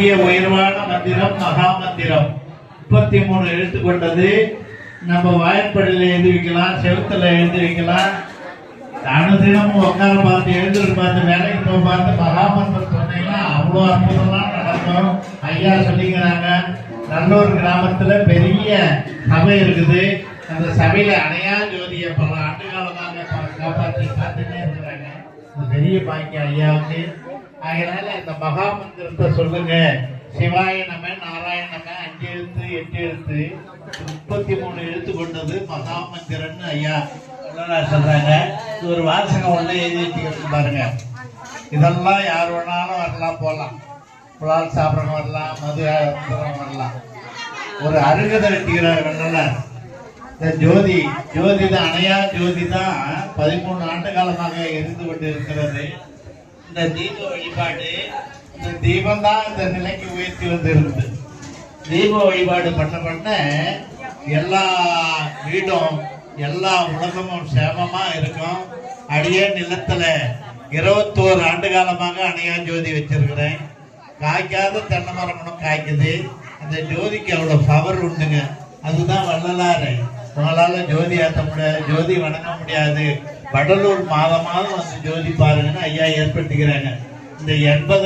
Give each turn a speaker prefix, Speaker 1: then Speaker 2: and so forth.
Speaker 1: பெரிய உயர்வான மந்திரம் மகா மந்திரம். 33 எழுத்து கொண்டது. நம்ம வாய்ப்படியில் எழுதி வைக்கலாம், செவுத்துல எழுதி வைக்கலாம். அனுதினமும் உட்கார பார்த்து எழுதுறது பார்த்து வேலைக்கு போய் பார்த்து மகாமந்திரம் சொன்னீங்கன்னா அவ்வளோ அற்புதமாக நடக்கும். ஐயா சொல்லிக்கிறாங்க, நல்லூர் கிராமத்துல பெரிய சபை இருக்குது. அந்த சபையில அணையா ஜோதியை பல ஆண்டு காலமாக காப்பாற்றி பார்த்துட்டே இருக்கிறாங்க. பெரிய பாக்கியம் ஐயாவுக்கு. அதனால இந்த மகாமந்திரத்தை சொல்லுங்க. சிவாய நம, நாராயண நம, 5 எழுத்து 8 எழுத்து 33 எழுத்து கொண்டது மகாமந்திரன்னு ஐயா சொல்றாங்க. இது ஒரு வாசகம் ஒண்ணு எழுதி வச்சுக்கிறது பாருங்க. இதெல்லாம் யார் வேணாலும் வரலாம், போகலாம். புலால் சாப்பிட்றவங்க வரலாம், மது வரலாம். ஒரு அருகதை வெட்டிக்கிறார் வள்ளலார். இந்த ஜோதி தான், அணையா ஜோதி தான் 13 ஆண்டு காலமாக இருந்து கொண்டு இருக்கிறது. இந்த தீப வழிபாடு, இந்த தீபம் தான் இந்த நிலைக்கு உயர்த்தி வந்து இருக்குது. தீப வழிபாடு பண்ண எல்லா வீடும் எல்லா உலகமும் சேமமா இருக்கும். அடியே நிலத்துல 21 ஆண்டு காலமாக அணையா ஜோதி வச்சிருக்கிறேன். காய்க்காத தென்னை மரங்களும் காய்க்குது. அந்த ஜோதிக்கு அவ்வளவு பவர் உண்டுங்க. அதுதான் வள்ளலாறு. உங்களால ஜோதி ஏற்ற முடியாது, ஜோதி வணங்க முடியாது, வடலூர் மாதம் வந்து ஜோதி பாருங்கன்னு ஐயா ஏற்படுத்திக்கிறாங்க. இந்த 80